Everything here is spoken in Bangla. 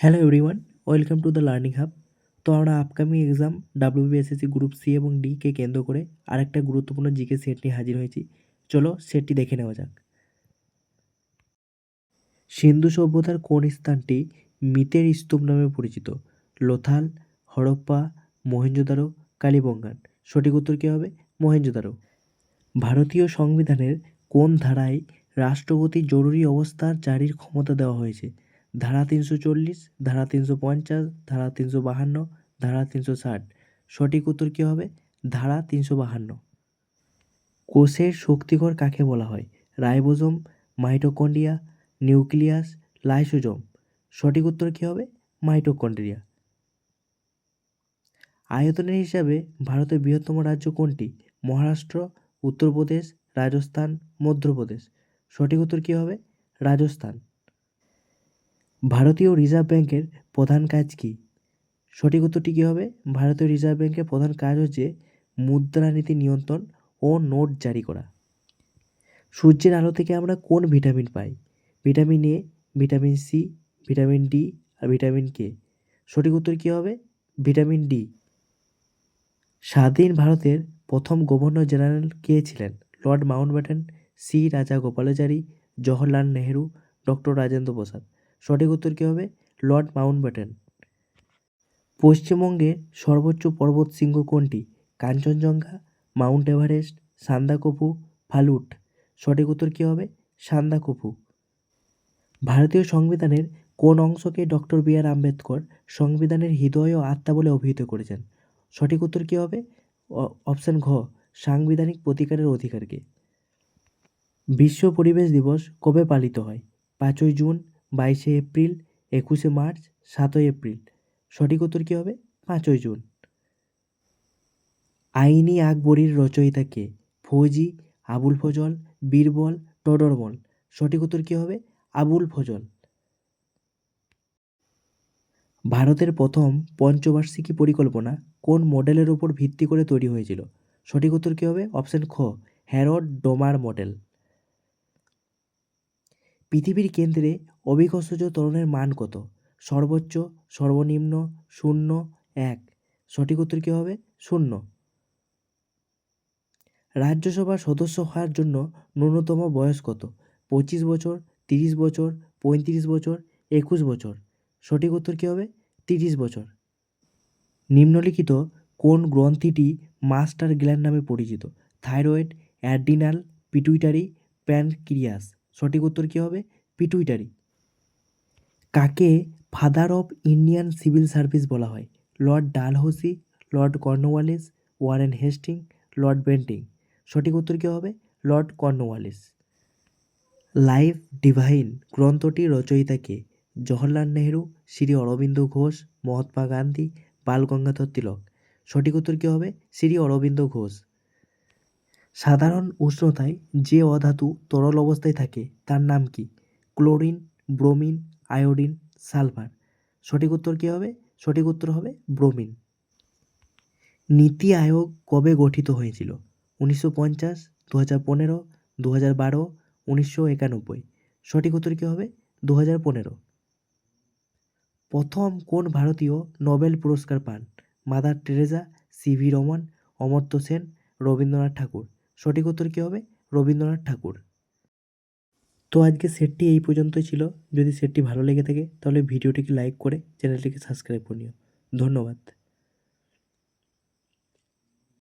Hello everyone, welcome to the learning hub. তো আমরা upcoming exam WBSSC group C এবং ডি কে কেন্দ্র করে আরেকটা গুরুত্বপূর্ণ জিকে সেট নিয়ে হাজির হয়েছি। চলো সেটটি দেখে নেওয়া যাক। সিন্ধু সভ্যতার কোন স্থানটি মিতের স্তূপ নামে পরিচিত? লোথাল, হরপ্পা, মহেঞ্জোদারো, কালীবঙ্গান। সঠিক উত্তর কী হবে? মহেঞ্জোদারো। ভারতীয় সংবিধানের কোন ধারায় রাষ্ট্রপতি জরুরি অবস্থা জারির ক্ষমতা দেওয়া হয়েছে? ধারা ৩৪০, ধারা ৩৫০, ধারা ৩৫২, ধারা ৩৬০। সঠিক উত্তর কী হবে? ধারা ৩৫২। কোষের শক্তিঘর কাকে বলা হয়? Ribosome, mitochondria, nucleus, lysosome. সঠিক উত্তর কী হবে? মাইটোকন্ড্রিয়া। আয়তনের হিসাবে ভারতের বৃহত্তম রাজ্য কোনটি? মহারাষ্ট্র, উত্তরপ্রদেশ, রাজস্থান, মধ্যপ্রদেশ। সঠিক উত্তর কী হবে? রাজস্থান। ভারতীয় রিজার্ভ ব্যাংকের প্রধান কাজ কী? সঠিক উত্তরটি কী হবে? ভারতীয় রিজার্ভ ব্যাংকের প্রধান কাজ হচ্ছে মুদ্রানীতি নিয়ন্ত্রণ ও নোট জারি করা। সূর্যের আলো থেকে আমরা কোন ভিটামিন পাই? Vitamin A, vitamin C, vitamin D আর ভিটামিন কে। সঠিক উত্তর কী হবে? Vitamin D. স্বাধীন ভারতের প্রথম গভর্নর জেনারেল কে ছিলেন? Lord Mountbatten, C Rajagopalachari, Jawaharlal Nehru, doctor Rajendra Prasad. সঠিক উত্তর কী হবে? Lord Mountbatten. পশ্চিমবঙ্গের সর্বোচ্চ পর্বতশৃঙ্গ কোনটি? Kanchenjunga, Mount Everest, Sandakphu, Phalut. সঠিক উত্তর কী হবে? সান্দাকফু। ভারতীয় সংবিধানের কোন অংশকে ডক্টর বি আর আম্বেদকর সংবিধানের হৃদয় ও আত্মা বলে অভিহিত করেছেন? সঠিক উত্তর কী হবে? অপশান ঘ, সাংবিধানিক প্রতিকারের অধিকারকে। বিশ্ব পরিবেশ দিবস কবে পালিত হয়? ৫ই জুন, ২২শে এপ্রিল, ২১শে মার্চ, ৭ই এপ্রিল। সঠিক উত্তর কী হবে? ৫ই জুন। আইনি আকবরীর রচয়িতা কে? ফৌজি, আবুল ফজল, বীরবল, টডরমল। সঠিক উত্তর কী হবে? আবুল ফজল। ভারতের প্রথম পঞ্চবার্ষিকী পরিকল্পনা কোন মডেলের উপর ভিত্তি করে তৈরি হয়েছিল? সঠিক উত্তর কী হবে? অপশান খ, হ্যারড ডোমার মডেল। পৃথিবীর কেন্দ্রে অভিকর্ষজ ত্বরণের মান কত? সর্বোচ্চ, সর্বনিম্ন, শূন্য, ১। সঠিক উত্তর কী হবে? শূন্য। রাজ্যসভার সদস্য হওয়ার জন্য ন্যূনতম বয়স কত? ২৫ বছর, ৩০ বছর, ৩৫ বছর, ২১ বছর। সঠিক উত্তর কী হবে? ৩০ বছর। নিম্নলিখিত কোন গ্রন্থিটি মাস্টার গ্ল্যান্ড নামে পরিচিত? Thyroid, adrenal, pituitary, pancreas. সঠিক উত্তর কী হবে? পিটুইটারি। কাকে father of Indian civil service বলা হয়? Lord Dalhousie, lord Cornwallis, Warren Hastings, lord Bentinck. সঠিক উত্তর কী হবে? Lord Cornwallis. লাইফ ডিভাইন গ্রন্থটির রচয়িতা কে? জওহরলাল নেহেরু, শ্রী অরবিন্দ ঘোষ, মহাত্মা গান্ধী, বাল গঙ্গাধর তিলক। সঠিক উত্তর কী হবে? শ্রী অরবিন্দ ঘোষ। সাধারণ উষ্ণতায় যে অধাতু তরল অবস্থায় থাকে তার নাম কি? Chlorine, bromine, iodine, sulphur. সঠিক উত্তর কী হবে? সঠিক উত্তর হবে ব্রোমিন। নীতি আয়োগ কবে গঠিত হয়েছিল? ১৯৫০, ২০১৫, ২০১২, ১৯৯১। সঠিক উত্তর কী হবে? ২০১৫। প্রথম কোন ভারতীয় নোবেল পুরস্কার পান? Mother Teresa, CV Raman, Amartya Sen, Rabindranath Thakur. সঠিক উত্তর কী হবে? রবীন্দ্রনাথ ঠাকুর। তো আজকে সেটটি এই পর্যন্তই ছিল। যদি সেটটি ভালো লেগে থাকে তাহলে ভিডিওটিকে লাইক করে চ্যানেলটিকে সাবস্ক্রাইব করে নিও। ধন্যবাদ।